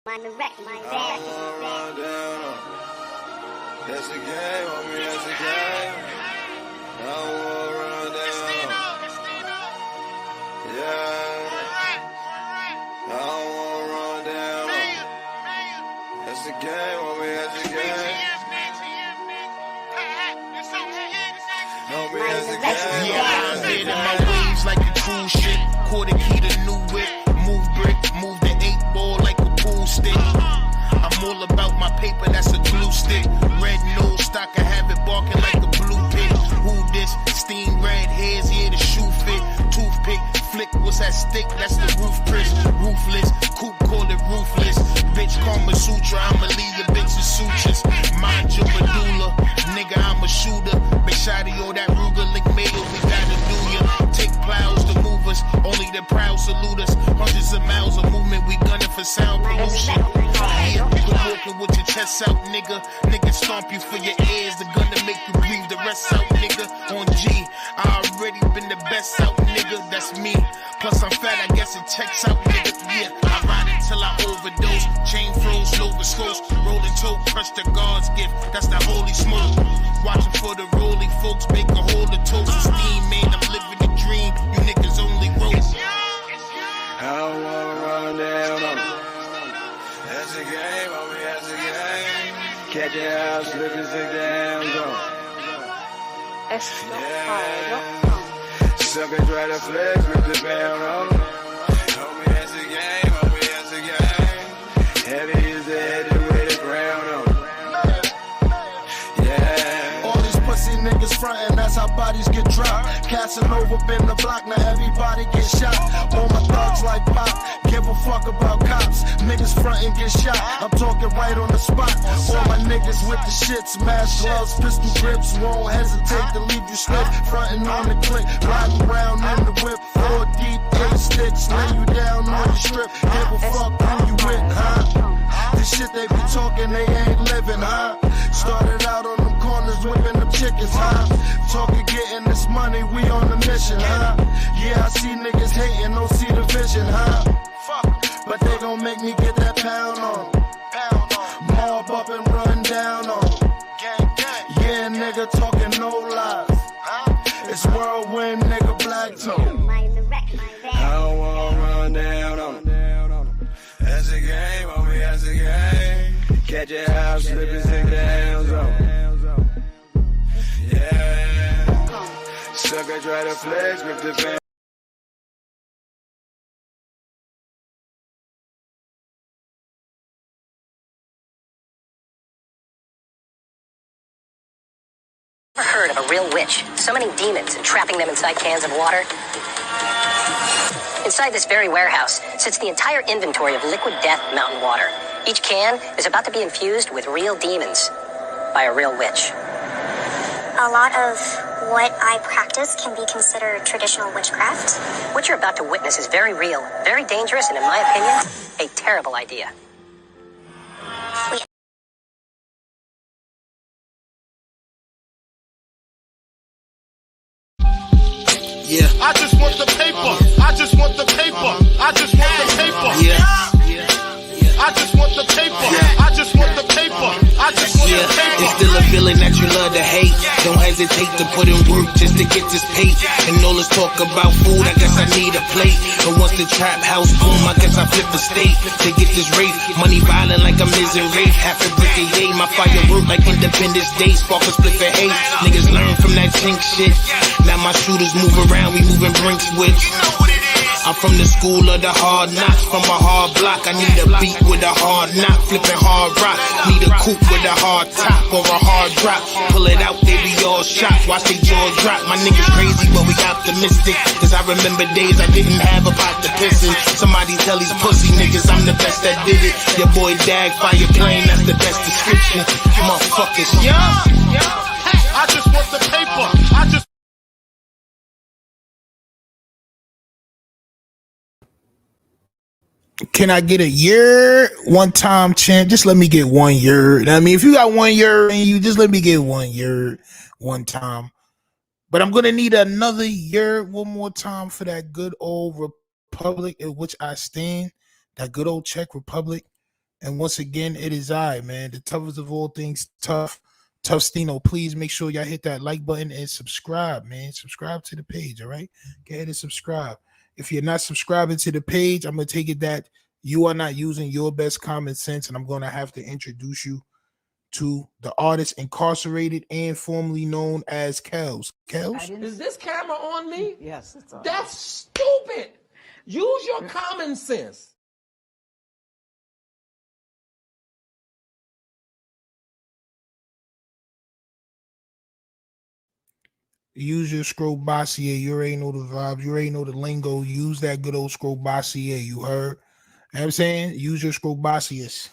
That's a game, homie, that's a game. I don't wanna run down. Yeah. I don't wanna run down. That's a game, homie, that's a game. Homie, that's a game. Yeah, I'm in my waves like a cruise ship. Quarter key to new whip. Move brick, move the 8-ball like a pool stick. I'm all about my paper, that's a glue stick. Red nose, stock, I have it barking like a blue pig. Who this? Steam red hairs, yeah, the shoe fit. Toothpick, flick, what's that stick? That's the roof Chris. Ruthless, coop, call it ruthless. Bitch, Kama Sutra, I'ma leave your bitch in sutures. Mind your medulla, nigga, I'm a shooter. Big shotty, all that Ruger, lick mayo, we gotta do ya. Take plows to move us, only the proud salute us. Hundreds of miles of movement, we gunning for sound pollution. Yeah, quit walking with your chest out, nigga. Nigga stomp you for your ears, the gun to make you breathe the rest out, nigga. On G, I already been the best out, nigga, that's me. Plus I'm fat, I guess it checks out, nigga, yeah. I ride until I overdose, chain froze, Nova slows, rolling toe, crush the God's gift, that's the holy smoke. Watching for the rolling folks, make a hole of toast and steam, man, I'm living the dream, you niggas only roll. I don't wanna run down on it. That's a game, homie, that's a game. Catch your house, slip and sit down, zone. Yeah. Sucker try to flex with the pound on it. Homie, that's a game, homie, that's a game. Heavy is the head with the ground on it. Yeah. All these pussy niggas frontin', that's how bodies get dropped. Casanova been the block, now everybody get shot. All my thugs like Pop, give a fuck about cops. Niggas frontin' get shot, I'm talking right on the spot. All my niggas with the shits, mask gloves, pistol grips, won't hesitate to leave you slip. Frontin' on the click, riding around in the whip, 4 deep, 8 sticks, lay you down on the strip. Give a fuck who you with, huh? This shit they be talking, they ain't living, huh? Started out on them corners, whipping them chickens, huh? Talking, getting this money, we on the mission, huh? Yeah, I see niggas hating, don't see the vision, huh? Fuck, but they gon' make me get that pound on. Mob up and run down on. Yeah, nigga talking no lies. It's whirlwind, nigga, black toe. I don't wanna run down on it. That's a game, homie, that's a game. Catch your house, slip and sit down, zone. Yeah. Sucker try to flex with the band. Ever heard of a real witch summoning demons and trapping them inside cans of water? Inside this very warehouse sits the entire inventory of liquid death mountain water. Each can is about to be infused with real demons by a real witch. A lot of what I practice can be considered traditional witchcraft. What you're about to witness is very real, very dangerous, and in my opinion, a terrible idea. Yeah. I just want the paper. I just want the paper. I just want the paper. Yeah. I just want the paper. I just want the paper. I just want the paper. It's still a feeling that you love to hate. Don't hesitate to put in work just to get this pay. And all this talk about food, I guess I need a plate. And once the trap house boom, I guess I flip a state to get this race. Money violent like I'm Miz and Rafe. Half a brick a yay. My firework like Independence Day. Spark a split for hate. Niggas learn from that chink shit. Now my shooters move around, we moving brink switch. I'm from the school of the hard knocks, from a hard block. I need a beat with a hard knock, flipping hard rock. Need a coupe with a hard top or a hard drop. Pull it out, they be all shocked, watch they jaws drop. My niggas crazy, but we optimistic. Cause I remember days I didn't have a pot to piss in. Somebody tell these pussy niggas I'm the best that did it. Your boy Dag, fire plane, that's the best description. Motherfuckers, yeah. I just want the paper. I just Can I get a year one time chant? Just let me get 1 year. I mean, if you got 1 year and you just let me get 1 year one time. But I'm gonna need another year one more time for that good old republic in which I stand, that good old Czech Republic. And once again, it is I, man, the toughest of all things, Tough Stino. Please make sure y'all hit that like button and subscribe, man. Subscribe to the page, all right? Go ahead and subscribe. If you're not subscribing to the page, I'm going to take it that you are not using your best common sense, and I'm going to have to introduce you to the artist incarcerated and formerly known as Kels. Kels? Is this camera on me? Yes, it's on. That's stupid. Use your common sense. Use your scrobacia. You already know the vibes. You already know the lingo. Use that good old scrobacia. You heard? You know what I'm saying? Use your scrobacias.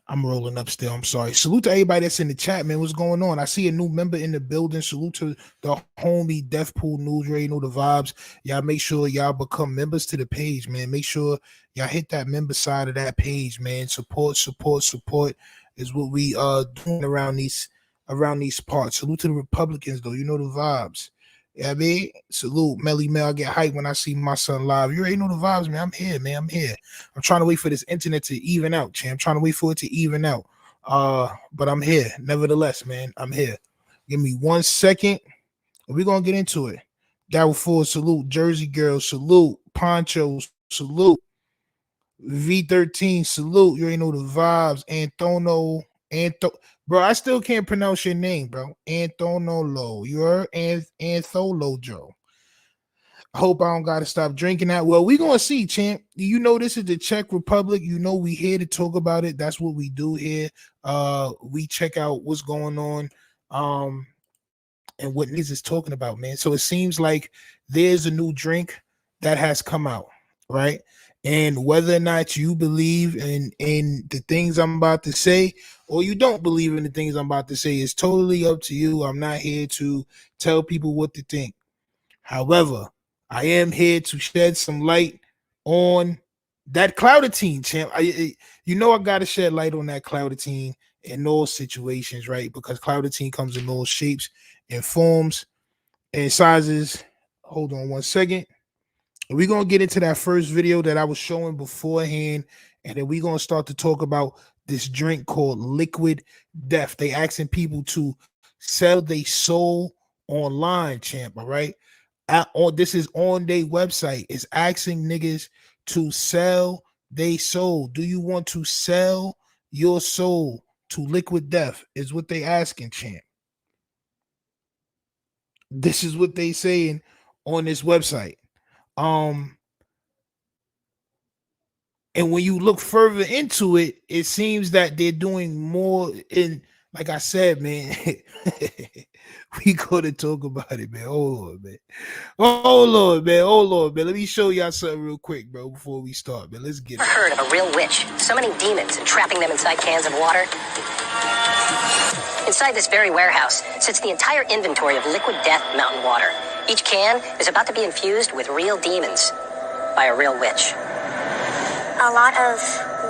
I'm rolling up still. I'm sorry. Salute to everybody that's in the chat, man. What's going on? I see a new member in the building. Salute to the homie Deathpool News. You already know the vibes. Y'all make sure y'all become members to the page, man. Make sure y'all hit that member side of that page, man. Support is what we doing around these parts. Salute to the Republicans, though. You know the vibes. Yeah, I mean, salute Melly Mel. I get hyped when I see my son live. You already know the vibes, man. I'm here, man. I'm here. I'm trying to wait for this internet to even out, champ. I'm trying to wait for it to even out. But I'm here. Nevertheless, man, I'm here. Give me 1 second. We're gonna get into it. Daryl Ford, salute. Jersey Girl, salute. Poncho, salute. V13, salute. You already know the vibes. Bro, I still can't pronounce your name, bro. Anthonolo. You're Antholo Joe. I hope I don't gotta stop drinking that. Well, we gonna see, champ. You know this is the Czech Republic. You know we here to talk about it. That's what we do here. We check out what's going on, and what niggas is talking about, man. So it seems like there's a new drink that has come out, right? And whether or not you believe in the things I'm about to say, or you don't believe in the things I'm about to say, is totally up to you. I'm not here to tell people what to think. However, I am here to shed some light on that Cloutatine, champ. You know I got to shed light on that Cloutatine in all situations, right? Because Cloutatine comes in all shapes and forms and sizes. Hold on 1 second. We're going to get into that first video that I was showing beforehand, and then we're going to start to talk about this drink called Liquid Death. They asking people to sell their soul online, champ, all right? This is on their website. It's asking niggas to sell their soul. Do you want to sell your soul to Liquid Death is what they asking, champ. This is what they saying on this website. And when you look further into it, it seems that they're doing more in, like I said, man, we gotta talk about it, man. Oh Lord, man. Let me show y'all something real quick, bro, before we start, man. Let's get it. Heard of a real witch summoning demons and trapping them inside cans of water? Inside this very warehouse sits the entire inventory of liquid death mountain water. Each can is about to be infused with real demons by a real witch. A lot of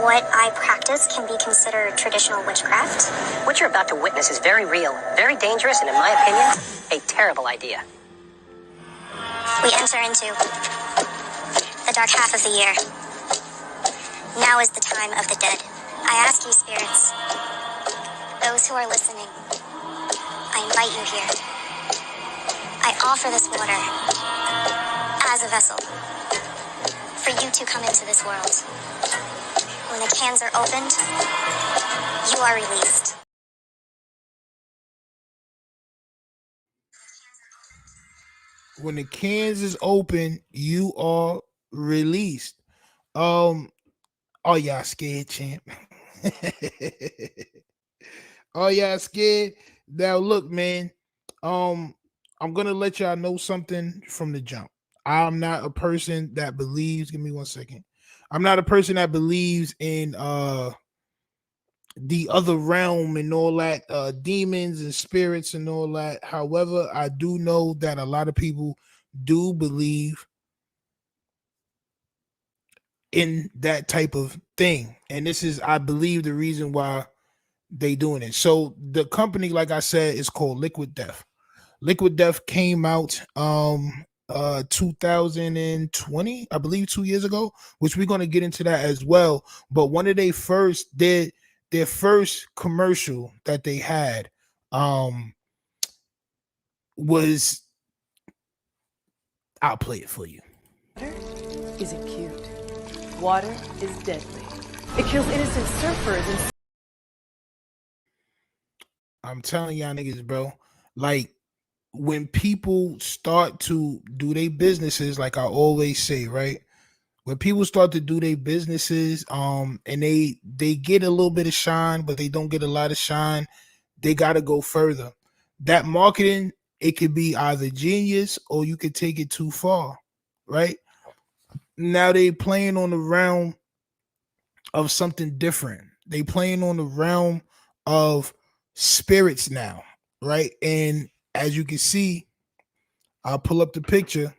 what I practice can be considered traditional witchcraft. What you're about to witness is very real, very dangerous, and in my opinion, a terrible idea. We enter into the dark half of the year. Now is the time of the dead. I ask you, spirits, those who are listening, I invite you here. I offer this water as a vessel for you to come into this world. When the cans are opened, you are released. When the cans is open, you are released. Oh, y'all scared, champ. Oh, y'all scared. Now look, man. I'm gonna let y'all know something from the jump. I'm not a person that believes. Give me 1 second. I'm not a person that believes in the other realm and all that, demons and spirits and all that. However, I do know that a lot of people do believe in that type of thing, and this is, I believe, the reason why they doing it. So the company, like I said, is called Liquid Death. Liquid Death came out 2020, I believe 2 years ago, which we're going to get into that as well. But one of their first commercial that they had was, I'll play it for you. Water isn't cute. Water is deadly. It kills innocent surfers and I'm telling y'all niggas, bro, like when people start to do their businesses, like I always say, right? When people start to do their businesses, and they get a little bit of shine, but they don't get a lot of shine, they gotta go further. That marketing, it could be either genius or you could take it too far, right? Now they playing on the realm of something different. They playing on the realm of spirits now, right? And as you can see, I'll pull up the picture.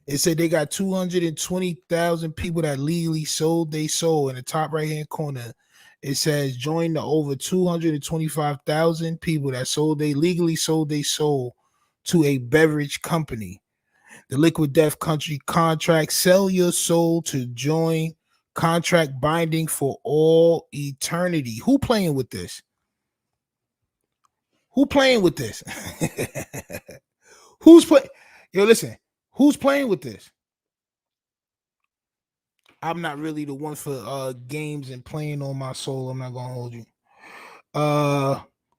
It said they got 220,000 people that legally sold their soul. In the top right hand corner, it says join the over 225,000 people that legally sold their soul to a beverage company. The Liquid Death Country contract, sell your soul to join, contract binding for all eternity. Who playing with this? Who playing with this? Who's playing? Yo, listen, who's playing with this? I'm not really the one for games and playing on my soul. I'm not gonna hold you.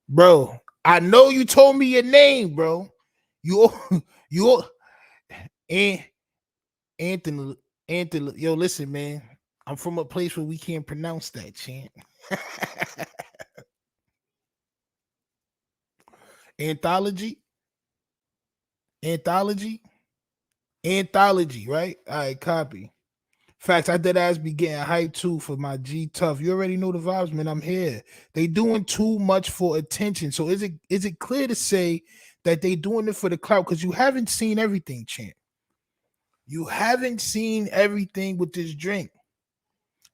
Bro, I know you told me your name, bro. You and Anthony, yo, listen, man. I'm from a place where we can't pronounce that, champ. Anthology, right? All right, copy. Facts, I dead ass be getting hyped too for my G Tough. You already know the vibes, man. I'm here. They doing too much for attention. So is it clear to say that they doing it for the clout? Because you haven't seen everything, champ. You haven't seen everything with this drink.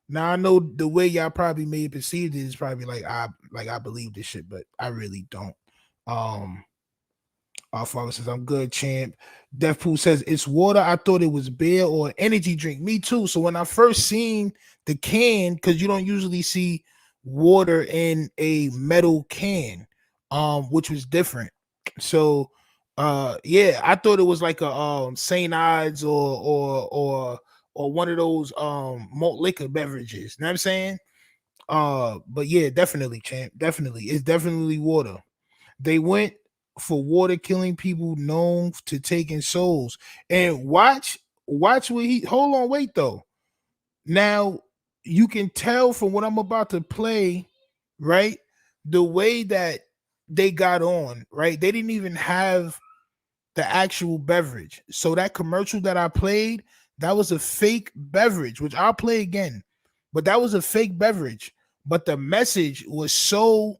Now I know the way y'all probably may have perceived it is probably like I believe this shit, but I really don't. Our father says, I'm good, champ. Deathpool says, it's water. I thought it was beer or energy drink. Me too. So when I first seen the can, because you don't usually see water in a metal can, which was different. So yeah, I thought it was like a St. Ides or one of those malt liquor beverages. You know what I'm saying? But yeah, definitely, champ. Definitely. It's definitely water. They went for water killing people known to taking souls. And watch what he hold on, wait though. Now you can tell from what I'm about to play, right? The way that they got on, right? They didn't even have the actual beverage. So that commercial that I played, that was a fake beverage, which I'll play again. But that was a fake beverage. But the message was so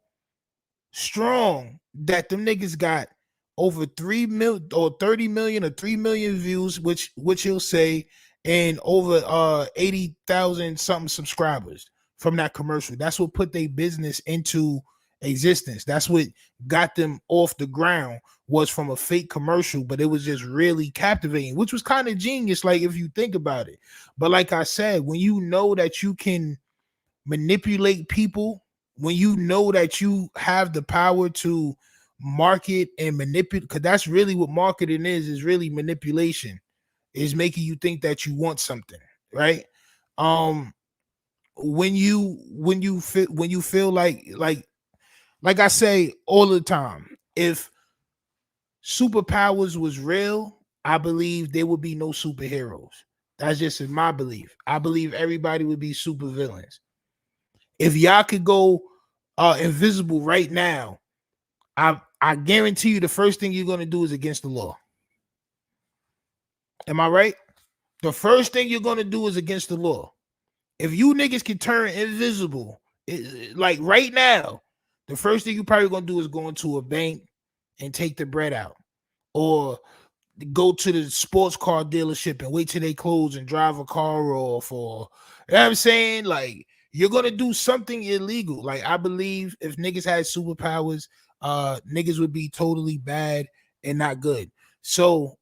strong that them niggas got over 3 million or 30 million or 3 million views, which he'll say, and over 80,000 something subscribers from that commercial. That's what put their business into existence. That's what got them off the ground, was from a fake commercial, but it was just really captivating, which was kind of genius, like if you think about it. But like I said, when you know that you can manipulate people, when you know that you have the power to market and manipulate, because that's really what marketing is really manipulation, is making you think that you want something, right? When you feel like I say all the time, if superpowers was real, I believe there would be no superheroes. That's just in my belief. I believe everybody would be super villains. If y'all could go invisible right now, I guarantee you the first thing you're going to do is against the law. Am I right? The first thing you're going to do is against the law. If you niggas can turn invisible, like right now, the first thing you probably going to do is go into a bank and take the bread out, or go to the sports car dealership and wait till they close and drive a car off, or, you know what I'm saying? Like, you're going to do something illegal. Like, I believe if niggas had superpowers, niggas would be totally bad and not good. So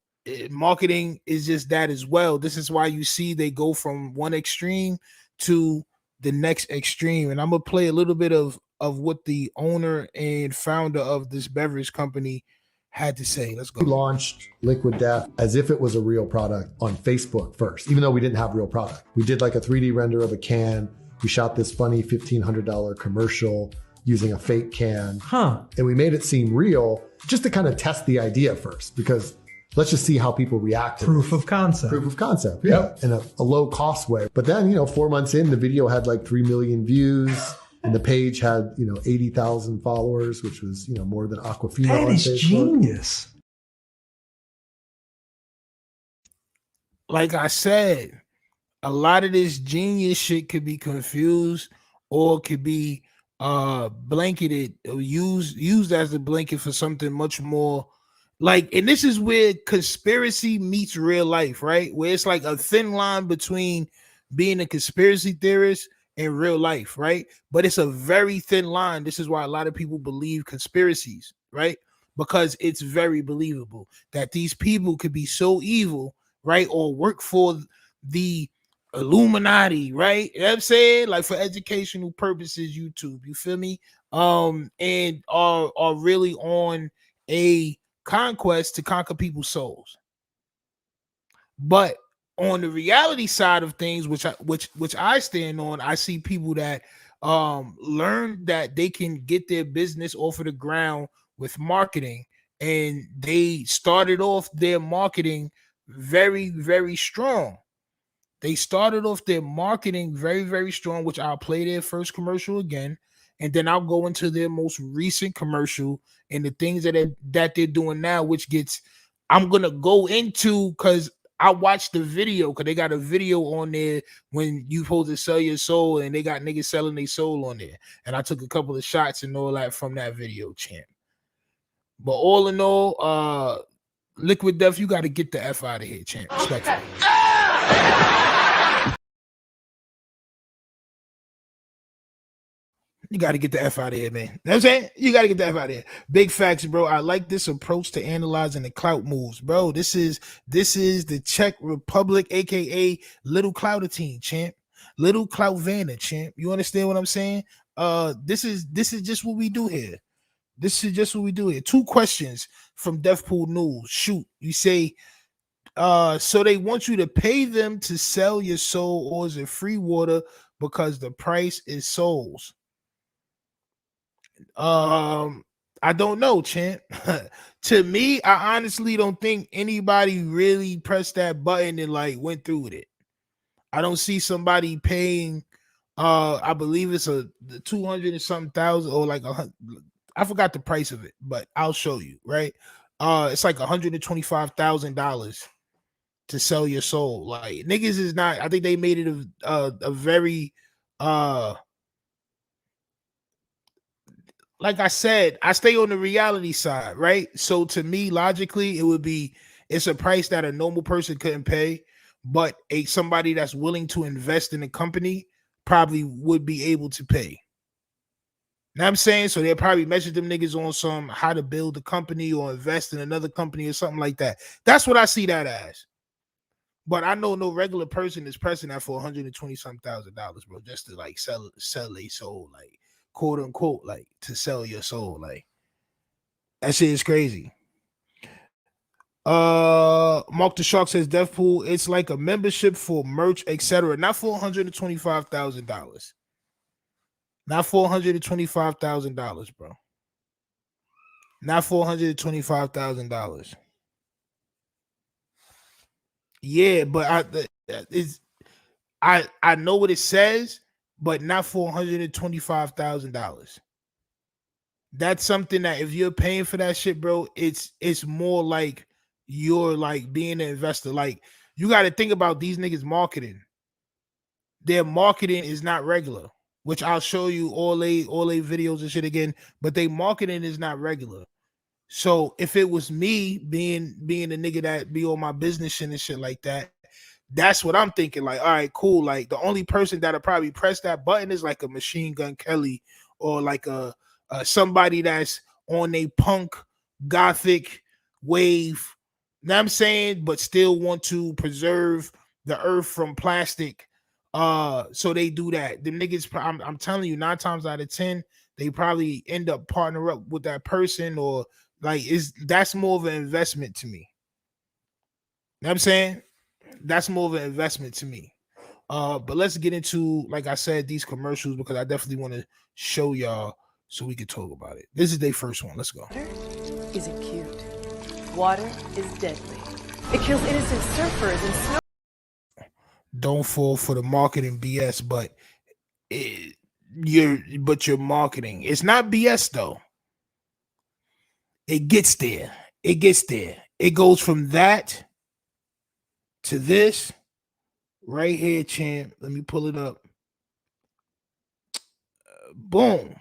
marketing is just that as well. This is why you see they go from one extreme to the next extreme. And I'm gonna play a little bit of what the owner and founder of this beverage company had to say. Let's go. We launched Liquid Death as if it was a real product on Facebook first, even though we didn't have real product. We did like a 3D render of a can. We shot this funny $1,500 commercial using a fake can. And we made it seem real just to kind of test the idea first, because let's just see how people react to Proof of concept. Proof of concept, yeah. In a low cost way. But then, 4 months in, the video had like 3 million views. And the page had, 80,000 followers, which was, more than Aquafina on Facebook. That is genius. Like I said, a lot of this genius shit could be confused or could be blanketed or used as a blanket for something much more like, and this is where conspiracy meets real life, right? Where it's like a thin line between being a conspiracy theorist in real life, right? But it's a very thin line. This is why a lot of people believe conspiracies, right? Because it's very believable that these people could be so evil, right? Or work for the Illuminati, right? You know what I'm saying? Like for educational purposes, YouTube, you feel me? And are really on a conquest to conquer people's souls. But on the reality side of things, which I stand on, I see people that learn that they can get their business off of the ground with marketing, and they started off their marketing very, very strong. They started off their marketing very, very strong, which I'll play their first commercial again, and then I'll go into their most recent commercial and the things that they're doing now, which I'm gonna go into because I watched the video, because they got a video on there when you supposed to sell your soul, and they got niggas selling their soul on there. And I took a couple of shots and all that from that video, champ. But all in all, Liquid Death, you got to get the F out of here, champ. Respectfully. You got to get the F out of here, man. You know what I'm saying? You got to get the F out of here. Big facts, bro. I like this approach to analyzing the clout moves, bro. This is the Czech Republic, aka Little Cloutatine, champ. Little Clout Vanna, champ. You understand what I'm saying? This is just what we do here. This is just what we do here. 2 questions from Deathpool News. Shoot. You say, so they want you to pay them to sell your soul, or is it free water because the price is souls? I don't know, champ. To me, I honestly don't think anybody really pressed that button and like went through with it. I don't see somebody paying I believe it's a 200 and something thousand, or like I forgot the price of it, but I'll show you, right? It's like $125,000 to sell your soul. Like, niggas is not, I think they made it a very like I said, I stay on the reality side, right? So to me, logically, it's a price that a normal person couldn't pay, but somebody that's willing to invest in a company probably would be able to pay. Know what I'm saying? So they'll probably message them niggas on some how to build a company or invest in another company or something like that. That's what I see that as. But I know no regular person is pressing that for $120,000, bro, just to like sell a soul, like, quote unquote, like to sell your soul. Like, that shit is crazy. Mark the Shark says Deathpool, it's like a membership for merch, etc. Not for $125,000. Not $425,000, bro. Not $425,000. Yeah, but I know what it says, but not $425,000. That's something that if you're paying for that shit, bro, it's more like you're like being an investor. Like, you got to think about these niggas marketing. Their marketing is not regular, which I'll show you all they videos and shit again, but they marketing is not regular. So if it was me being a nigga that be on my business shit and shit like that, that's what I'm thinking. Like, all right, cool. Like, the only person that'll probably press that button is like a Machine Gun Kelly, or like a somebody that's on a punk gothic wave. Know what I'm saying? But still want to preserve the earth from plastic. So they do that. The niggas, I'm telling you, 9 times out of 10, they probably end up partner up with that person, or like that's more of an investment to me. Know what I'm saying? That's more of an investment to me. But let's get into, like I said, these commercials, because I definitely want to show y'all so we can talk about it. This is their first one. Let's go. Water isn't cute. Water is deadly. It kills innocent surfers and snow. Don't fall for the marketing BS, but you're marketing. It's not BS though. It gets there. It gets there. It goes from that to this right here, champ. Let me pull it up. Boom.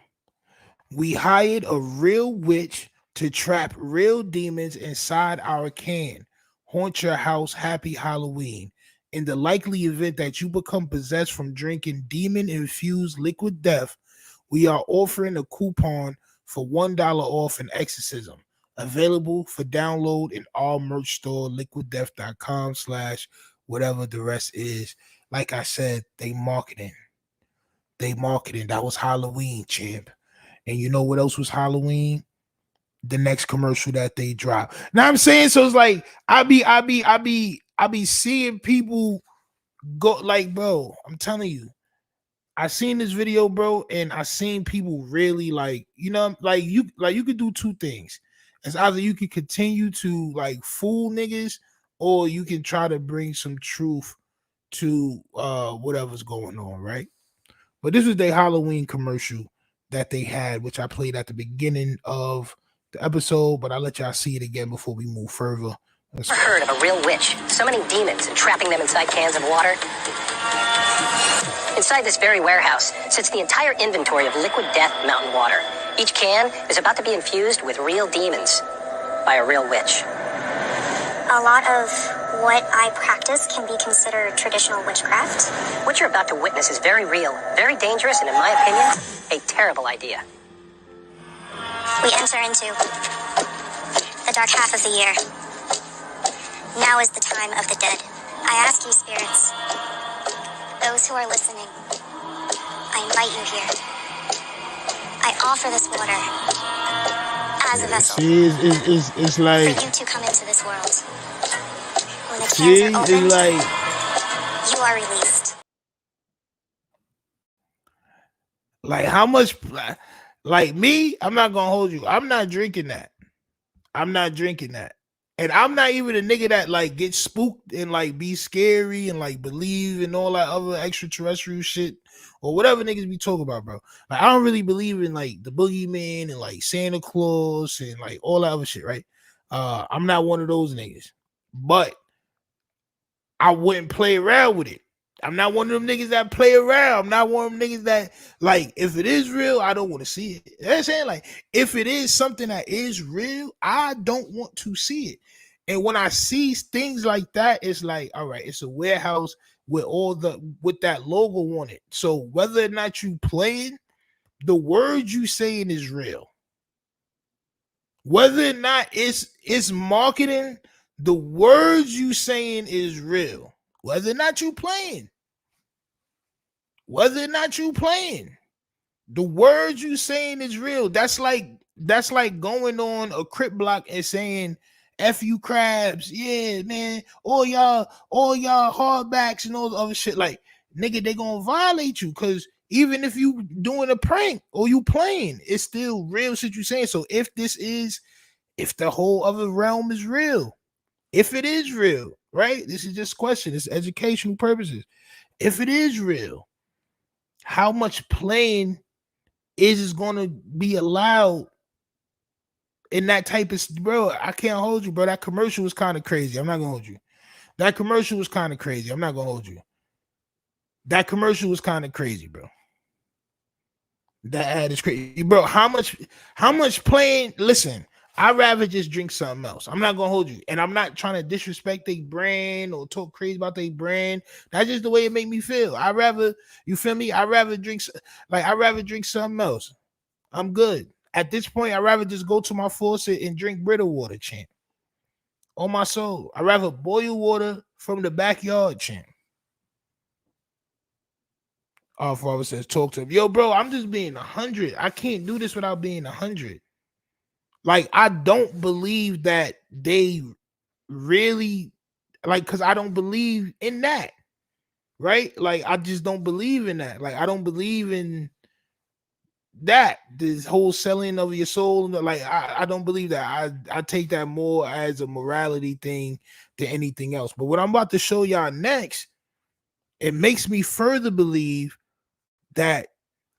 We hired a real witch to trap real demons inside our can. Haunt your house. Happy Halloween. In the likely event that you become possessed from drinking demon-infused liquid death, we are offering a coupon for $1 off an exorcism. Available for download in all merch store, liquiddeath.com/whatever the rest is. Like I said, they marketing. That was Halloween, champ. And you know what else was Halloween? The next commercial that they drop. Now I'm saying, so it's like I be seeing people go like, bro, I'm telling you, I seen this video, bro, and I seen people really like, you could do two things. It's either you can continue to like fool niggas, or you can try to bring some truth to whatever's going on, right? But this was their Halloween commercial that they had, which I played at the beginning of the episode, but I'll let y'all see it again before we move further. Ever heard of a real witch summoning demons and trapping them inside cans of water? Inside this very warehouse sits the entire inventory of liquid death mountain water. Each can is about to be infused with real demons by a real witch. A lot of what I practice can be considered traditional witchcraft. What you're about to witness is very real, very dangerous, and in my opinion, a terrible idea. We enter into the dark half of the year. Now is the time of the dead. I ask you, spirits, those who are listening, I invite you here. I offer this water as a vessel It's like, for you to come into this world. When the cans are opened, you are released. like how much, like me, I'm not gonna hold you. I'm not drinking that. And I'm not even a nigga that like gets spooked and like be scary and like believe in all that other extraterrestrial shit or whatever niggas be talking about, bro. Like I don't really believe in like the boogeyman and like Santa Claus and like all that other shit, right? I'm not one of those niggas, but I wouldn't play around with it. I'm not one of them niggas that play around. I'm not one of them niggas that like, if it is real, I don't want to see it. You know what I'm saying? Like, if it is something that is real, I don't want to see it. And when I see things like that, it's like, all right, it's a warehouse with with that logo on it. So whether or not you playing, the words you saying is real. Whether or not it's marketing, the words you saying is real. Whether or not you playing, the words you saying is real. That's like going on a crip block and saying F you crabs, yeah, man, all y'all hardbacks and all the other shit. Like, nigga, they gonna violate you, because even if you doing a prank or you playing, it's still real shit you saying. So if the whole other realm is real, if it is real, right? This is just a question. It's educational purposes. If it is real, how much playing is going to be allowed in that type of, bro? I can't hold you, bro. That commercial was kind of crazy. I'm not gonna hold you. That commercial was kind of crazy. I'm not gonna hold you. That commercial was kind of crazy, bro. That ad is crazy, bro. How much playing? Listen, I'd rather just drink something else. I'm not gonna hold you, and I'm not trying to disrespect their brand or talk crazy about their brand. That's just the way it make me feel. I'd rather, you feel me? I'd rather drink something else. I'm good at this point. I'd rather just go to my faucet and drink Brita water, champ. On my soul. I'd rather boil water from the backyard, champ. Our father says, talk to him. Yo, bro, I'm just being 100. I can't do this without being 100. Like, I don't believe that they really, like, because I don't believe in that, right? Like, I just don't believe in that. Like, I don't believe in that, this whole selling of your soul. Like, I don't believe that. I take that more as a morality thing than anything else. But what I'm about to show y'all next, it makes me further believe that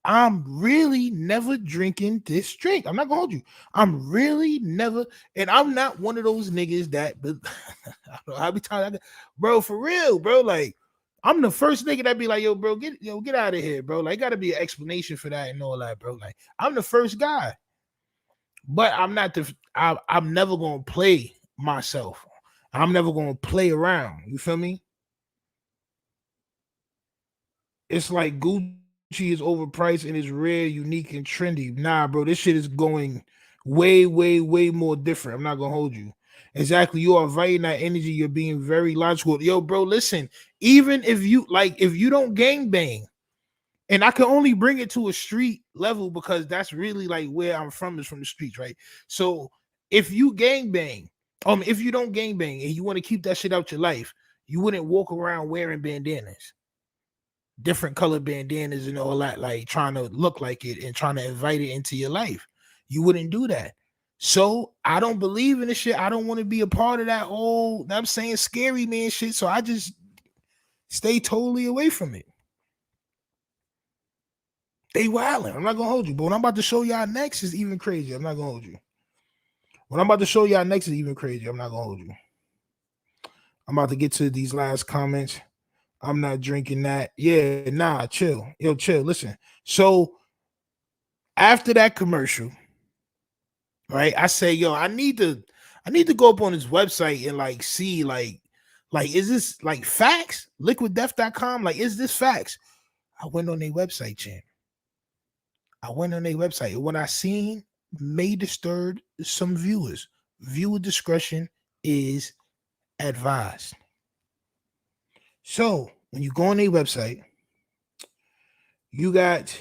I'm really never drinking this drink. I'm not gonna hold you. I'm really never, and I'm not one of those niggas that, but I don't know how many times, bro, for real, bro. Like, I'm the first nigga that be like, yo, bro, get out of here, bro. Like, gotta be an explanation for that and all that, bro. Like, I'm the first guy, but I'm not I'm never gonna play myself. I'm never gonna play around. You feel me? It's like Gucci is overpriced and it's rare, unique, and trendy. Nah, bro, this shit is going way, way, way more different. I'm not gonna hold you. Exactly. You are inviting that energy. You're being very logical. Yo, bro, listen, even if you don't gang bang, and I can only bring it to a street level because that's really like where I'm from, is from the streets, right? So if you gang bang, if you don't gang bang and you want to keep that shit out your life, you wouldn't walk around wearing bandanas, different color bandanas and all that, like trying to look like it and trying to invite it into your life. You wouldn't do that. So I don't believe in this shit. I don't want to be a part of that whole, I'm saying, scary man shit. So I just stay totally away from it. They wilding. I'm not gonna hold you, but what I'm about to show y'all next is even crazy. I'm not gonna hold you. What I'm about to show y'all next is even crazy. I'm not gonna hold you. I'm about to get to these last comments. I'm not drinking that. Yeah, nah, chill. Yo, chill. Listen. So after that commercial, right? I say, yo, I need to go up on his website and like see like is this like facts? Liquiddeath.com? Like, is this facts? I went on their website, champ. I went on their website, and what I seen may disturb some viewers. Viewer discretion is advised. So when you go on their website, you got,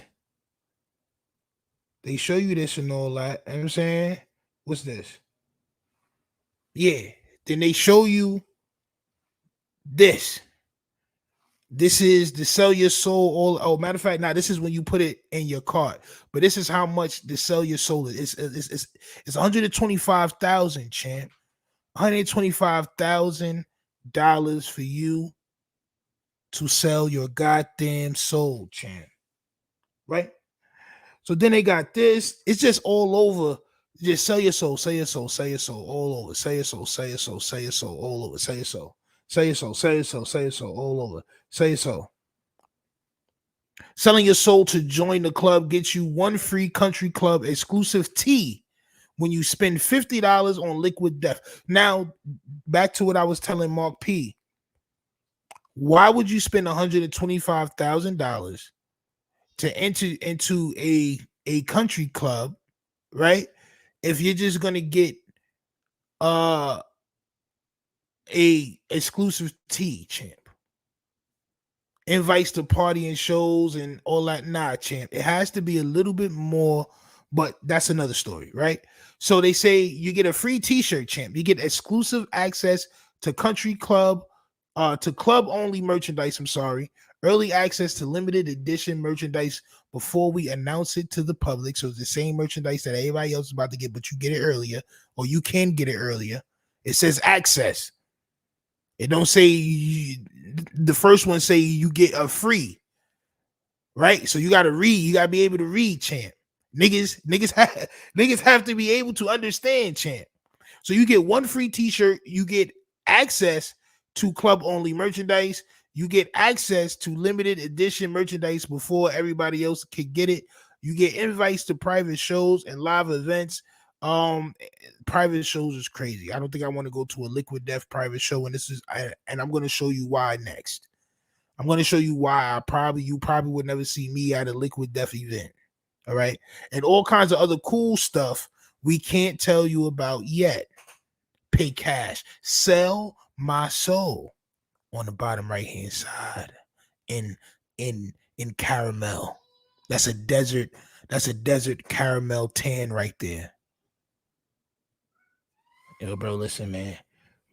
they show you this and all that. You know what I'm saying? What's this? Yeah. Then they show you this. This is the sell your soul all. Oh, matter of fact, now this is when you put it in your cart. But this is how much the sell your soul is. It's $125,000, champ. $125,000 for you to sell your goddamn soul, champ. Right? So then they got this. It's just all over. Just sell your soul, sell your soul, sell your soul, all over. Sell your soul, sell your soul, sell your soul, all over. Sell your soul. Sell your soul, sell your soul, sell your soul, all over. Sell your soul. Selling your soul to join the club gets you one free country club exclusive tea when you spend $50 on Liquid Death. Now, back to what I was telling Mark P. Why would you spend $125,000 to enter into a country club, right? If you're just gonna get a exclusive tea, champ. Invites to party and shows and all that. Nah, champ. It has to be a little bit more, but that's another story, right? So they say you get a free t-shirt, champ. You get exclusive access to country club, to club only merchandise. I'm sorry. Early access to limited edition merchandise before we announce it to the public. So it's the same merchandise that everybody else is about to get, but you get it earlier, or you can get it earlier. It says access. It don't say the first one say you get a free, right? So you got to read. You got to be able to read, champ. Niggas have to be able to understand, champ. So you get one free t-shirt. You get access to club only merchandise. You get access to limited edition merchandise before everybody else can get it. You get invites to private shows and live events. Private shows is crazy. I don't think I want to go to a Liquid Death private show, and I'm going to show you why next. I'm going to show you why you probably would never see me at a Liquid Death event. All right, and all kinds of other cool stuff we can't tell you about yet. pay cash. Sell my soul on the bottom right hand side in caramel. That's a desert caramel tan right there. Yo, bro, listen, man.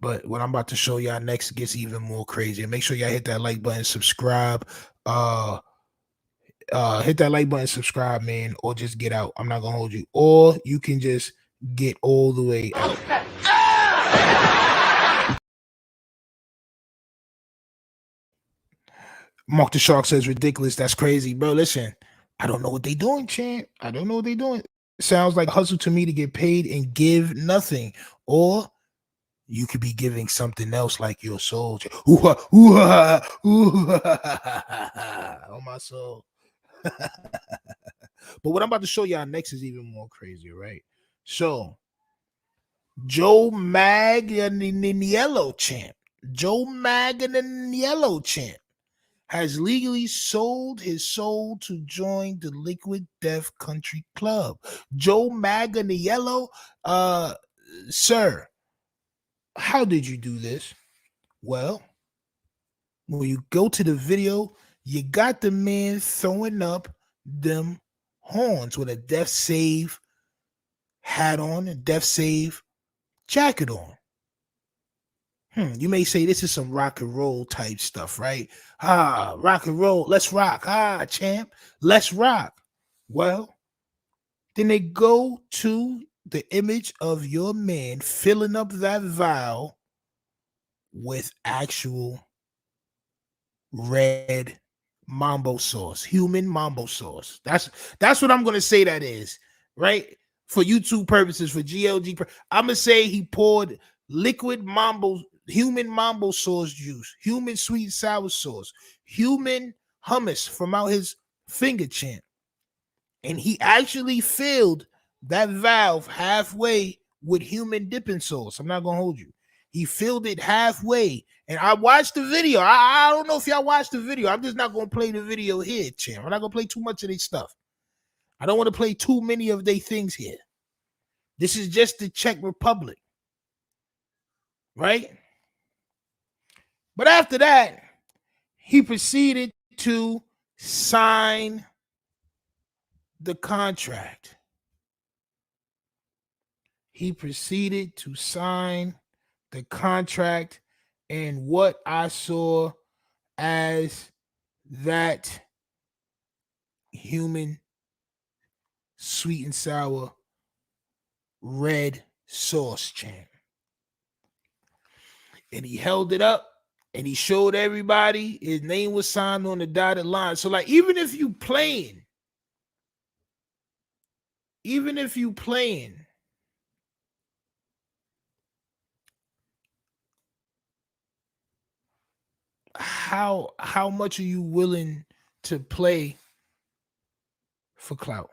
But what I'm about to show y'all next gets even more crazy. Make sure y'all hit that like button, subscribe. Hit that like button, subscribe, man, or just get out. I'm not gonna hold you. Or you can just get all the way out. Mark the Shark says ridiculous. That's crazy, bro. Listen, I don't know what they doing, champ. I don't know what they doing. Sounds like hustle to me to get paid and give nothing. Or you could be giving something else like your soul. Ooh, ooh, ooh, oh, my soul. But what I'm about to show y'all next is even more crazy, right? So, Joe Manganiello champ. Joe Manganiello champ has legally sold his soul to join the Liquid Death Country Club. Joe Manganiello, sir, how did you do this? Well, when you go to the video, you got the man throwing up them horns with a death save hat on and death save jacket on. You may say this is some rock and roll type stuff, right? Rock and roll, let's rock. Champ, let's rock. Well, then they go to the image of your man filling up that vial with actual red mambo sauce, human mambo sauce. That's what I'm gonna say that is, right? For YouTube purposes, for GLG, I'm gonna say he poured liquid human mambo sauce juice, human sweet and sour sauce, human hummus from out his finger champ, and he actually filled that valve halfway with human dipping sauce. I'm not gonna hold you. He filled it halfway. And I watched the video. I don't know if y'all watched the video. I'm just not going to play the video here, champ. I'm not going to play too much of their stuff. I don't want to play too many of their things here. This is just the Czech Republic. Right? But after that, he proceeded to sign the contract. He proceeded to sign the contract, and what I saw as that human sweet and sour red sauce champ. And he held it up and he showed everybody his name was signed on the dotted line. So like even if you playing, how much are you willing to play for clout?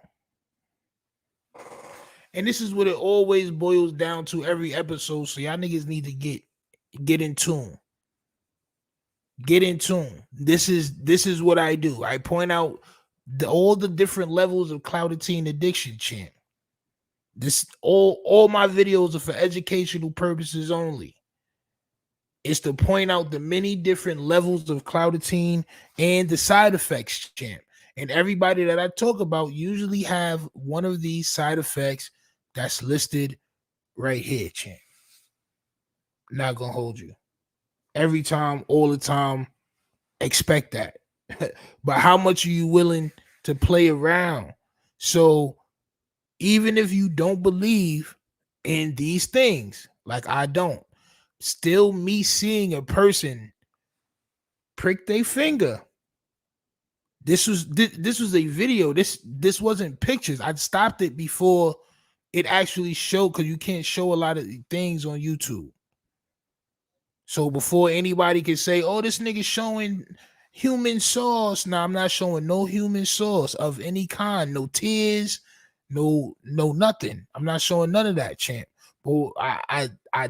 And this is what it always boils down to every episode. So y'all niggas need to get in tune. Get in tune. This is what I do. I point out all the different levels of Cloutatine addiction, champ. This all my videos are for educational purposes only. It's to point out the many different levels of Cloutatine and the side effects, champ. And everybody that I talk about usually have one of these side effects that's listed right here, champ. Not gonna hold you. Every time, all the time, expect that. But how much are you willing to play around? So even if you don't believe in these things, like I don't, still me seeing a person prick their finger. This was a video. This wasn't pictures. I stopped it before it actually showed, because you can't show a lot of things on YouTube. So before anybody can say, oh, this nigga showing human sauce. Now I'm not showing no human sauce of any kind. No tears, no nothing. I'm not showing none of that, champ. But I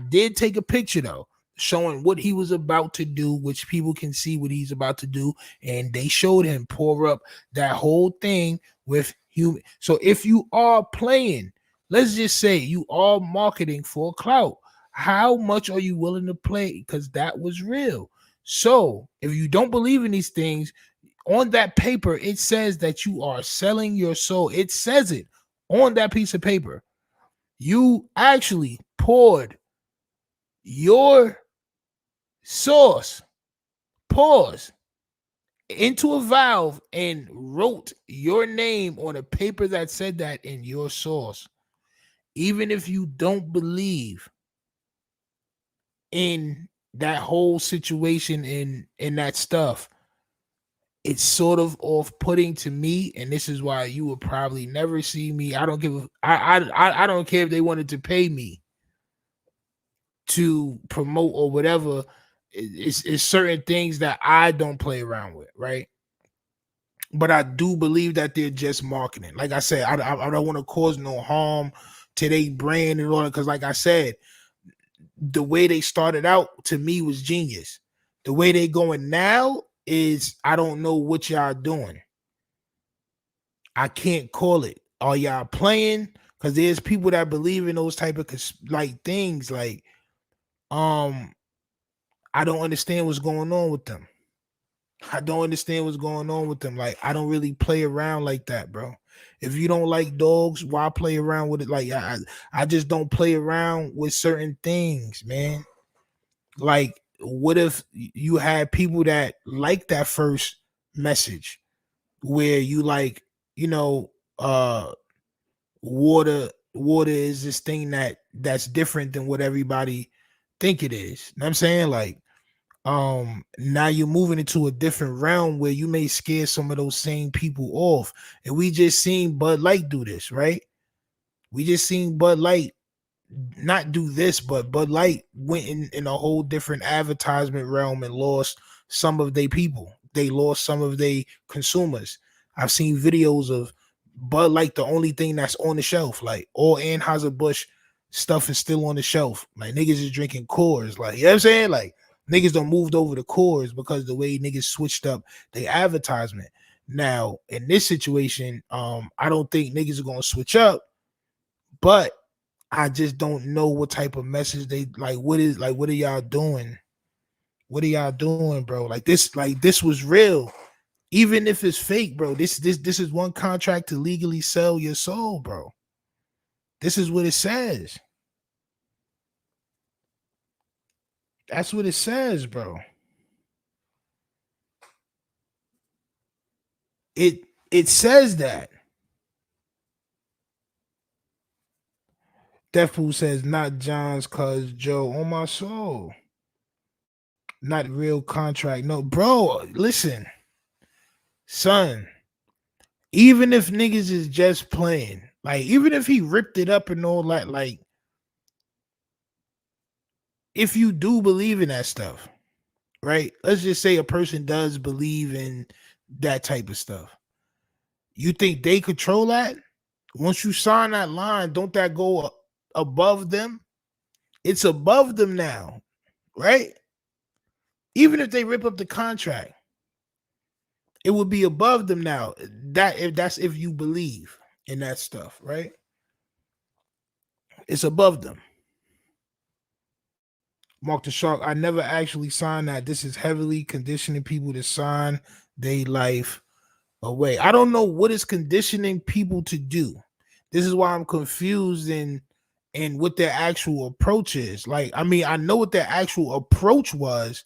did take a picture though, showing what he was about to do, which people can see what he's about to do. And they showed him pour up that whole thing with human. So if you are playing, let's just say you are marketing for clout, How much are you willing to play? Because that was real. So if you don't believe in these things, on that paper, it says that you are selling your soul. It says it on that piece of paper. You actually poured your sauce, pause, into a valve and wrote your name on a paper that said that in your sauce. Even if you don't believe in that whole situation in that stuff, it's sort of off-putting to me, and this is why you will probably never see me. I don't give a I don't care if they wanted to pay me to promote or whatever. It's certain things that I don't play around with, right? But I do believe that they're just marketing. Like I said, I don't want to cause no harm to their brand and all that, because like I said, the way they started out to me was genius. The way they going now is I don't know what y'all doing. I can't call it. Are y'all playing? Because there's people that believe in those type of like things. Like, I don't understand what's going on with them. I don't understand what's going on with them. Like, I don't really play around like that, bro. If you don't like dogs, why play around with it? Like, I just don't play around with certain things, man. Like, what if you had people that like that first message where you like, you know, water is this thing that's different than what everybody think it is. You know what I'm saying? Like, now you're moving into a different realm where you may scare some of those same people off. And we just seen Bud Light do this, right? We just seen Bud Light not do this, but Bud Light went in a whole different advertisement realm and lost some of their people. They lost some of their consumers. I've seen videos of Bud Light, the only thing that's on the shelf. Like, all Anheuser-Busch stuff is still on the shelf. Like, niggas is drinking Coors. Like, you know what I'm saying? Like, niggas don't moved over to Coors because the way niggas switched up their advertisement. Now, in this situation, I don't think niggas are gonna switch up, but I just don't know what type of message they like. What are y'all doing? What are y'all doing, bro? Like this was real. Even if it's fake, bro. This is one contract to legally sell your soul, bro. This is what it says. That's what it says, bro. It says that. Deathpool says not John's cuz Joe on my soul. Not real contract. No, bro, listen. Son, even if niggas is just playing, like even if he ripped it up and all that, like if you do believe in that stuff, right? Let's just say a person does believe in that type of stuff. You think they control that? Once you sign that line, don't that go above them? It's above them now, right? Even if they rip up the contract, it would be above them now. That's if you believe in that stuff, right? It's above them. Mark the Shark, I never actually signed that. This is heavily conditioning people to sign their life away. I don't know what is conditioning people to do. This is why I'm confused in what their actual approach is. Like, I mean, I know what their actual approach was,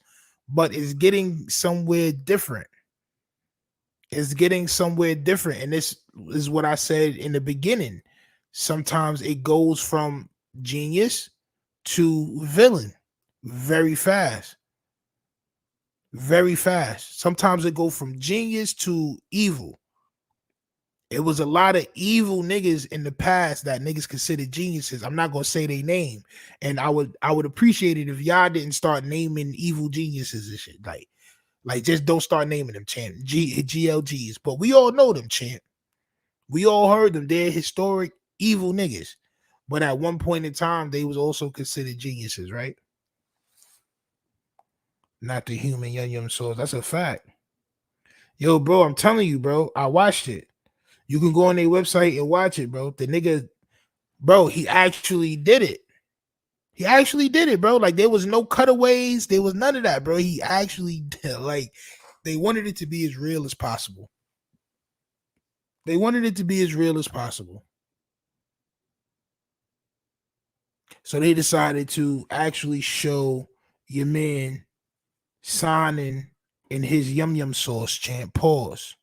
but it's getting somewhere different. It's getting somewhere different. And this is what I said in the beginning. Sometimes it goes from genius to villain very fast. Very fast. Sometimes it goes from genius to evil. It was a lot of evil niggas in the past that niggas considered geniuses. I'm not gonna say their name, and I would appreciate it if y'all didn't start naming evil geniuses and shit. Like just don't start naming them, champ. GLGs, but we all know them, champ. We all heard them. They're historic evil niggas, but at one point in time, they was also considered geniuses, right? Not the human yum souls. That's a fact. Yo, bro, I'm telling you, bro. I watched it. You can go on their website and watch it, bro. The nigga, bro, he actually did it. He actually did it, bro. Like there was no cutaways, there was none of that, bro. He actually did. Like they wanted it to be as real as possible. They wanted it to be as real as possible. So they decided to actually show your man signing in his yum yum sauce chant. Pause.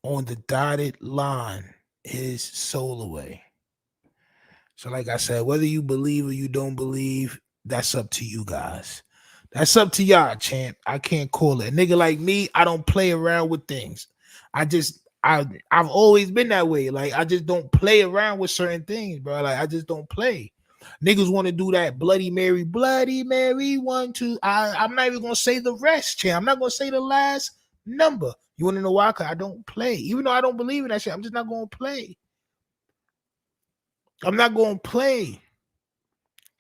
On the dotted line, his soul away. So, like I said, whether you believe or you don't believe, that's up to you guys. That's up to y'all, champ. I can't call it. A nigga like me, I don't play around with things. I've always been that way. Like I just don't play around with certain things, bro. Like I just don't play. Niggas want to do that Bloody Mary, 1, 2. I'm not even gonna say the rest, champ. I'm not gonna say the last number. You want to know why? Cause I don't play. Even though I don't believe in that shit, I'm just not gonna play. I'm not gonna play.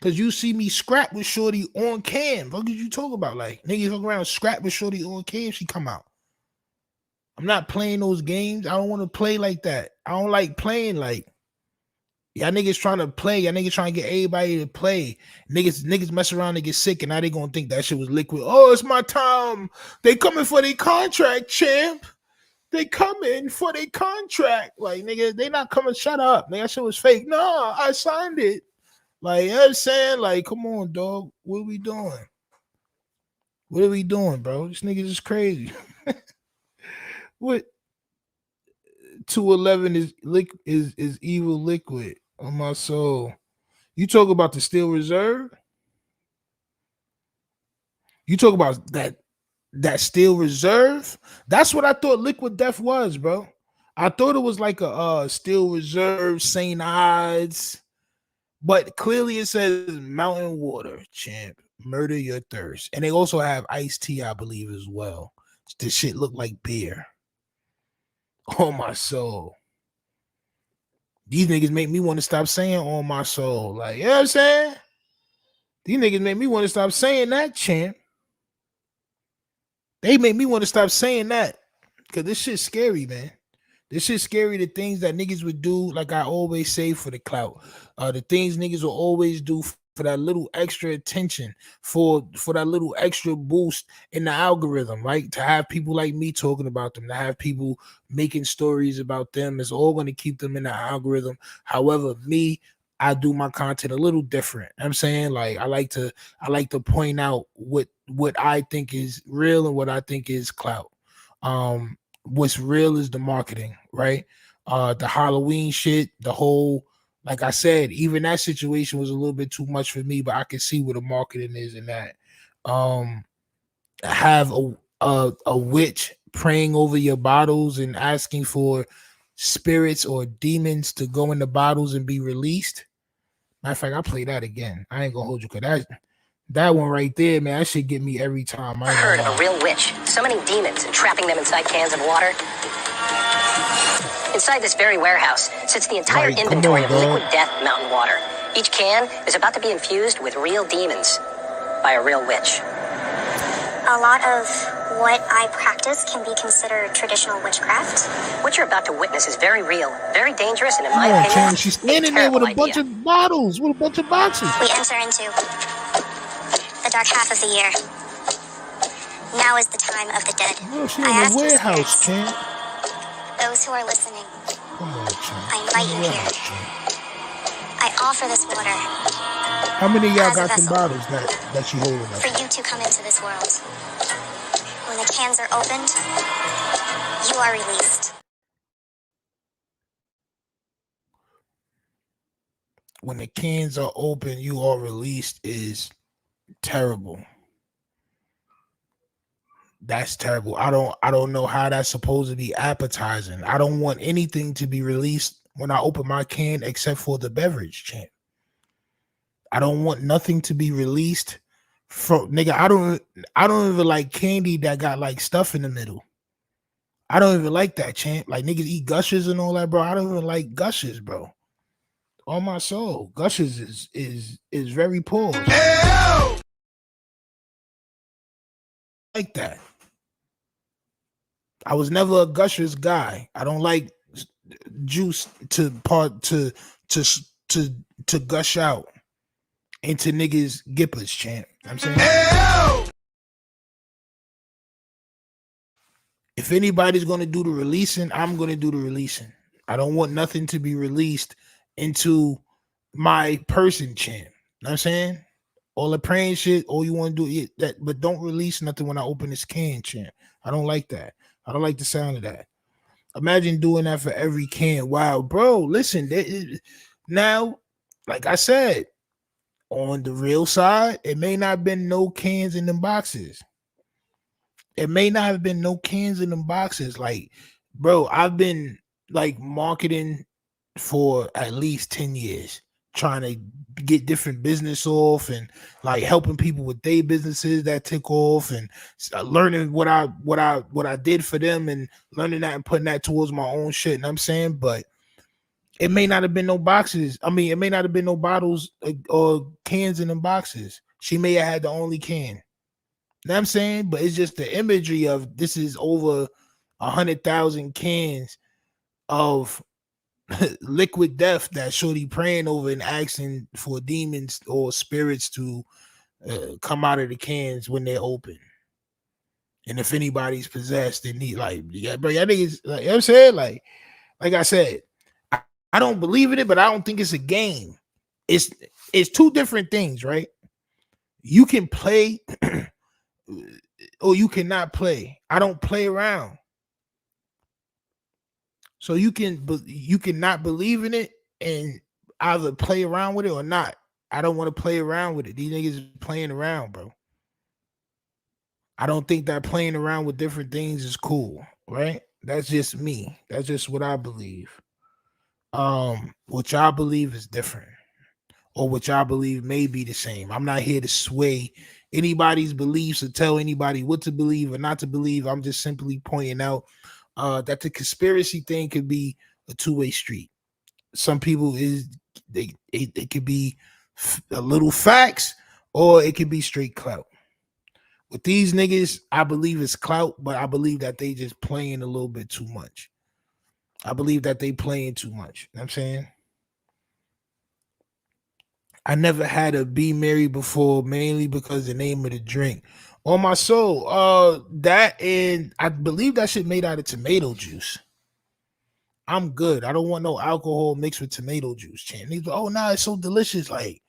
Cause you see me scrap with Shorty on cam. What did you talk about? Like niggas fuck around scrap with Shorty on cam, she come out. I'm not playing those games. I don't want to play like that. I don't like playing like y'all niggas trying to play. Y'all niggas trying to get everybody to play. Niggas mess around and get sick, and now they gonna think that shit was liquid. Oh, it's my time. They coming for their contract, champ. They coming for their contract. Like, nigga, they not coming. Shut up. Nigga, that shit was fake. No, I signed it. Like, you know what I'm saying? Like, come on, dog. What are we doing? What are we doing, bro? This nigga is crazy. What? 211 is evil liquid on my soul. You talk about the Steel Reserve? You talk about that Steel Reserve? That's what I thought Liquid Death was, bro. I thought it was like a Steel Reserve, St. Ides, but clearly it says Mountain Water, champ. Murder your thirst. And they also have iced tea, I believe, as well. This shit look like beer. On my soul. These niggas make me want to stop saying on my soul. Like, you know what I'm saying? These niggas make me want to stop saying that, champ. They make me want to stop saying that. Because this shit's scary, man. This shit's scary. The things that niggas would do, like I always say, for the clout. The things niggas will always do for that little extra attention, for that little extra boost in the algorithm, right? To have people like me talking about them, to have people making stories about them, it's all going to keep them in the algorithm. However, me, I do my content a little different. I'm saying, like, I like to point out what I think is real and what I think is clout. What's real is the marketing, right? The Halloween shit, the whole, like I said, even that situation was a little bit too much for me, but I can see what the marketing is in that. Have a witch praying over your bottles and asking for spirits or demons to go in the bottles and be released. Matter of fact, I'll play that again. I ain't gonna hold you, because that one right there, man, that should get me every time. I heard of a real witch summoning demons and trapping them inside cans of water. Inside this very warehouse sits the entire inventory of liquid death mountain water. Each can is about to be infused with real demons by a real witch. A lot of what I practice can be considered traditional witchcraft. What you're about to witness is very real, very dangerous, and in my opinion, she's standing there with a bunch of bottles, with a bunch of boxes. We enter into the dark half of the year. Now is the time of the dead. Oh, she's in the warehouse, champ. Those who are listening, I invite you here. I offer this water. How many of y'all got some bottles that she holding up? For you to come into this world. When the cans are opened, you are released. When the cans are open, you are released is terrible. That's terrible. I don't know how that's supposed to be appetizing. I don't want anything to be released when I open my can except for the beverage, champ. I don't want nothing to be released from, nigga. I don't even like candy that got like stuff in the middle. I don't even like that, champ. Like niggas eat Gushers and all that, bro. I don't even like Gushers, bro. On my soul, Gushers is very poor. Like that. I was never a Gushers guy. I don't like juice to to gush out into niggas gippers, champ. I'm saying, if anybody's gonna do the releasing, I'm gonna do the releasing. I don't want nothing to be released into my person, champ. You know what I'm saying? All the praying shit, all you want to do is that, but don't release nothing when I open this can, champ. I don't like that. I don't like the sound of that. Imagine doing that for every can. Wow, bro. Listen, now, like I said, on the real side, it may not have been no cans in them boxes. It may not have been no cans in them boxes. Like, bro, I've been like marketing for at least 10 years, trying to get different business off and like helping people with their businesses that took off, and learning what I did for them, and learning that and putting that towards my own shit. And I'm saying, but it may not have been no boxes. I mean, it may not have been no bottles or cans in them boxes. She may have had the only can. You know what I'm saying? But it's just the imagery of this is over 100,000 cans of liquid death that shorty praying over and asking for demons or spirits to come out of the cans when they're open. And if anybody's possessed, they need, like, yeah, bro, I think it's like, you know what I'm saying? Like I said, I don't believe in it, but I don't think it's a game. It's two different things, right? You can play or you cannot play. I don't play around. So you cannot believe in it and either play around with it or not. I don't want to play around with it. These niggas is playing around, bro. I don't think that playing around with different things is cool, right? That's just me. That's just what I believe. What y'all believe is different, or what y'all believe may be the same. I'm not here to sway anybody's beliefs or tell anybody what to believe or not to believe. I'm just simply pointing out that the conspiracy thing could be a two-way street. Some people it could be a little facts, or it could be straight clout. With these niggas, I believe it's clout, but I believe that they just playing a little bit too much. I believe that they playing too much. You know what I'm saying? I never had a Be Merry before, mainly because the name of the drink. On my soul, that, and I believe that shit made out of tomato juice. I'm good. I don't want no alcohol mixed with tomato juice, champ. Niggas, oh, nah, it's so delicious. Like,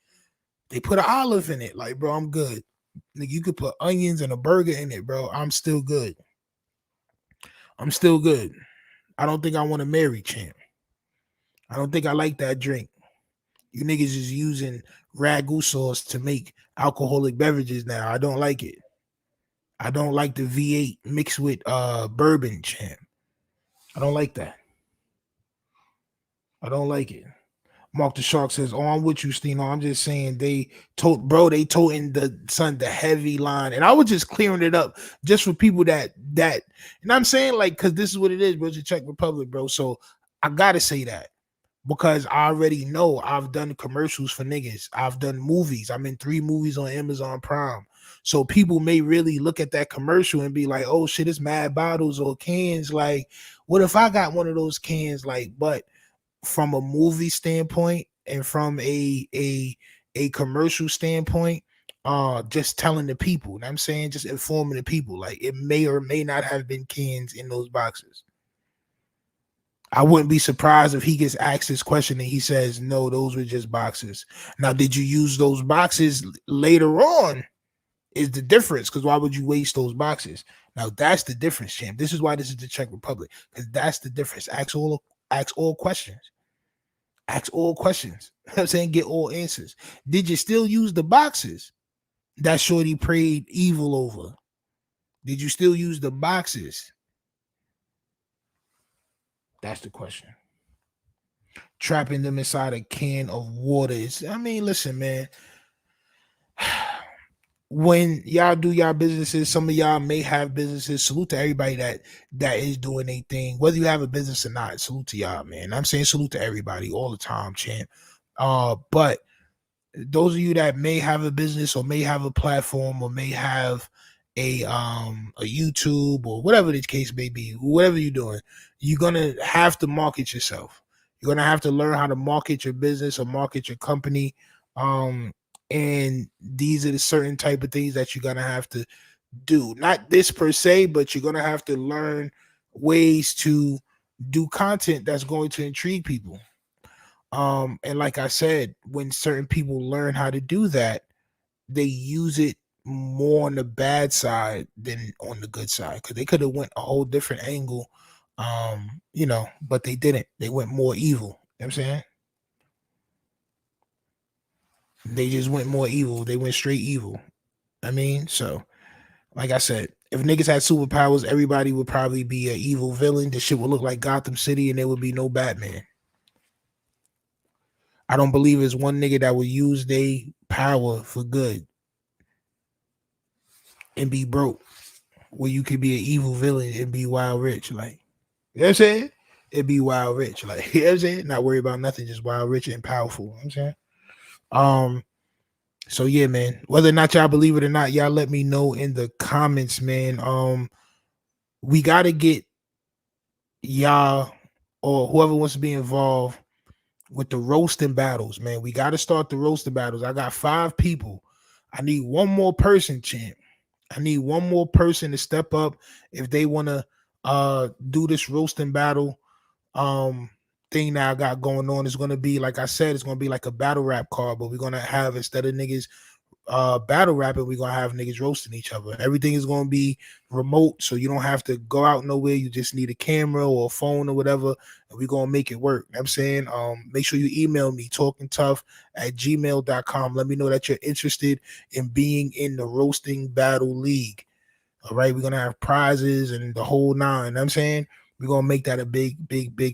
they put an olive in it. Like, bro, I'm good. Like, you could put onions and a burger in it, bro. I'm still good. I'm still good. I don't think I want to marry, champ. I don't think I like that drink. You niggas is using ragu sauce to make alcoholic beverages now. I don't like it. I don't like the V8 mixed with bourbon, champ. I don't like that. I don't like it. Mark the Shark says, "Oh, I'm with you, Stino. I'm just saying they told in the heavy line, and I was just clearing it up just for people that, and I'm saying, like, because this is what it is, bro. It's a Czech Republic, bro. So I gotta say that because I already know I've done commercials for niggas. I've done movies. I'm in 3 movies on Amazon Prime. So people may really look at that commercial and be like, oh shit, it's mad bottles or cans. Like, what if I got one of those cans? Like, but from a movie standpoint and from a commercial standpoint, just telling the people, you know what I'm saying, just informing the people, like, it may or may not have been cans in those boxes. I wouldn't be surprised if he gets asked this question and he says, no, those were just boxes. Now, did you use those boxes later on is the difference, because why would you waste those boxes? Now, that's the difference, champ. This is why this is the Czech Republic, because that's the difference. Ask all questions. Ask all questions. You know what I'm saying? Get all answers. Did you still use the boxes that shorty prayed evil over? Did you still use the boxes? That's the question. Trapping them inside a can of water is, I mean, listen, man. When y'all do y'all businesses, some of y'all may have businesses. Salute to everybody that is doing a thing, whether you have a business or not. Salute to y'all, man. I'm saying salute to everybody all the time, champ. But those of you that may have a business or may have a platform or may have a YouTube or whatever the case may be, whatever you're doing, you're gonna have to market yourself. You're gonna have to learn how to market your business or market your company. And these are the certain type of things that you're gonna have to do. Not this per se, but you're gonna have to learn ways to do content that's going to intrigue people. And like I said, when certain people learn how to do that, they use it more on the bad side than on the good side, because they could have went a whole different angle, but they didn't. They went more evil. You know what I'm saying? They just went more evil. They went straight evil. I mean, so like I said, if niggas had superpowers, everybody would probably be an evil villain. This shit would look like Gotham City and there would be no Batman. I don't believe there's one nigga that would use their power for good and be broke, where you could be an evil villain and be wild rich. Like, you know what I'm saying? It'd be wild rich. Like, you know what I'm saying? Not worry about nothing, just wild rich and powerful. You know what I'm saying? So yeah, man. Whether or not y'all believe it or not, y'all let me know in the comments, man. We gotta get y'all or whoever wants to be involved with the roasting battles, man. We got to start the roasting battles. I got 5 people. I need one more person, champ. I need one more person to step up if they want to do this roasting battle thing that I got going on. It's going to be, like I said, it's going to be like a battle rap card, but we're going to have, instead of niggas battle rapping, we're going to have niggas roasting each other. Everything is going to be remote, so you don't have to go out nowhere. You just need a camera or a phone or whatever, and we're going to make it work. You know what I'm saying? Make sure you email me, talkingtough@gmail.com. Let me know that you're interested in being in the roasting battle league. All right, we're going to have prizes and the whole nine. You know what I'm saying? We're going to make that a big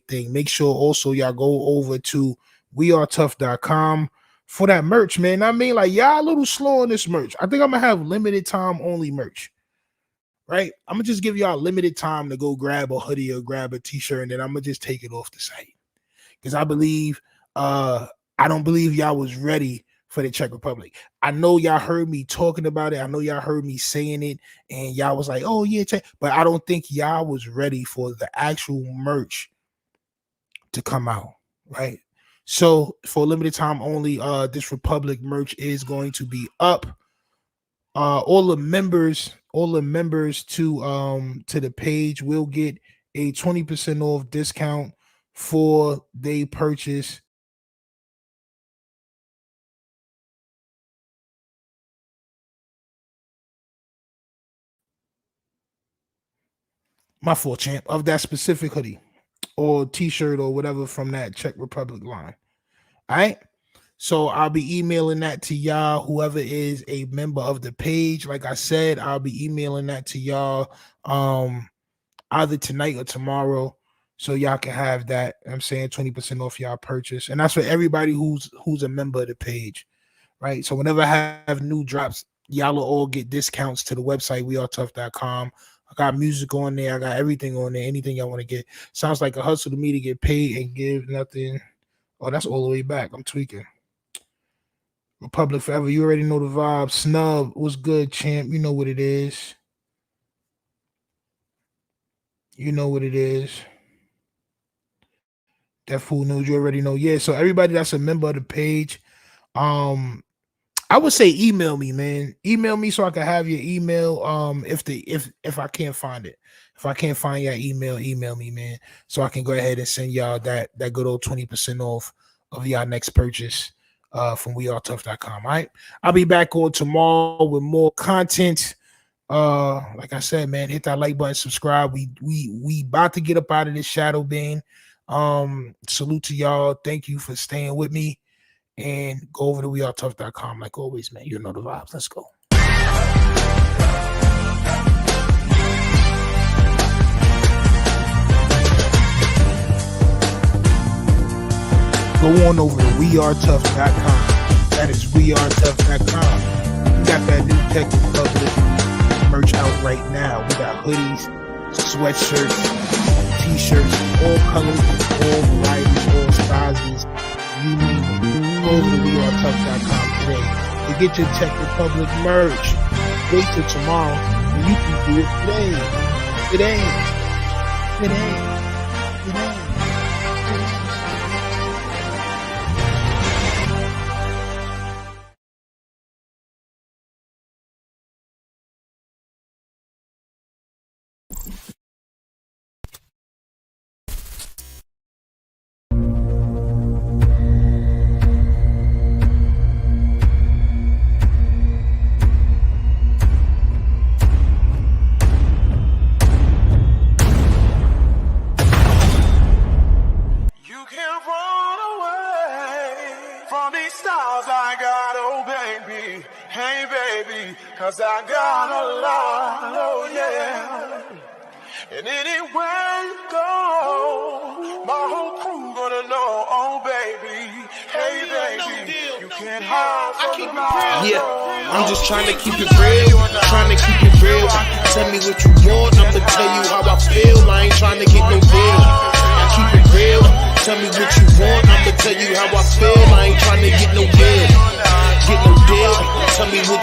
thing. Make sure also y'all go over to wearetough.com for that merch, man. I mean, like, y'all a little slow on this merch. I think I'm going to have limited time only merch, right? I'm going to just give y'all limited time to go grab a hoodie or grab a t-shirt, and then I'm going to just take it off the site. Because I don't believe y'all was ready for the Czech Republic. I know y'all heard me talking about it. I know y'all heard me saying it, and y'all was like, oh yeah, Czech. But I don't think y'all was ready for the actual merch to come out, right? So for limited time only, this Republic merch is going to be up. All the members to the page will get a 20% off discount for they purchase. My fault, champ, of that specific hoodie or t-shirt or whatever from that Czech Republic line. All right. So I'll be emailing that to y'all, whoever is a member of the page. Like I said, I'll be emailing that to y'all either tonight or tomorrow, so y'all can have that. I'm saying 20% off y'all purchase. And that's for everybody who's a member of the page, right? So whenever I have new drops, y'all will all get discounts to the website, wearetough.com. I got music on there. I got everything on there. Anything y'all want to get. Sounds like a hustle to me to get paid and give nothing. Oh, that's all the way back. I'm tweaking. Republic Forever. You already know the vibe. Snub. What's good, champ? You know what it is. You know what it is. That fool news. You already know. Yeah. So everybody that's a member of the page, I would say email me, man. Email me so I can have your email. If I can't find it. If I can't find your email me, man. So I can go ahead and send y'all that good old 20% off of y'all next purchase from wearetough.com. All right. I'll be back on tomorrow with more content. Like I said, man, hit that like button, subscribe. We about to get up out of this shadow ban. Salute to y'all. Thank you for staying with me. And go over to wearetough.com like always, man. You know the vibes. Let's go. Go on over to wearetough.com. That is wearetough.com. We got that new Tech Republic merch out right now. We got hoodies, sweatshirts, t-shirts, all colors, all varieties, all sizes. You need it. Go over to wearetough.com today to get your Tech Republic merch. Wait till tomorrow. You can do it. It ain't. It ain't. It ain't. It ain't. Cause I got a lot, oh yeah. And anywhere you go, my whole crew gonna know, oh baby, hey baby, you can't hide from the light. Yeah, I'm just trying to keep it real, trying to keep it real. Tell me what you want, I'ma tell you how I feel. I ain't trying to get no deal. I keep it real, tell me what you want, I'ma tell you how I feel. I ain't trying to get no deal. Get no deal, tell me what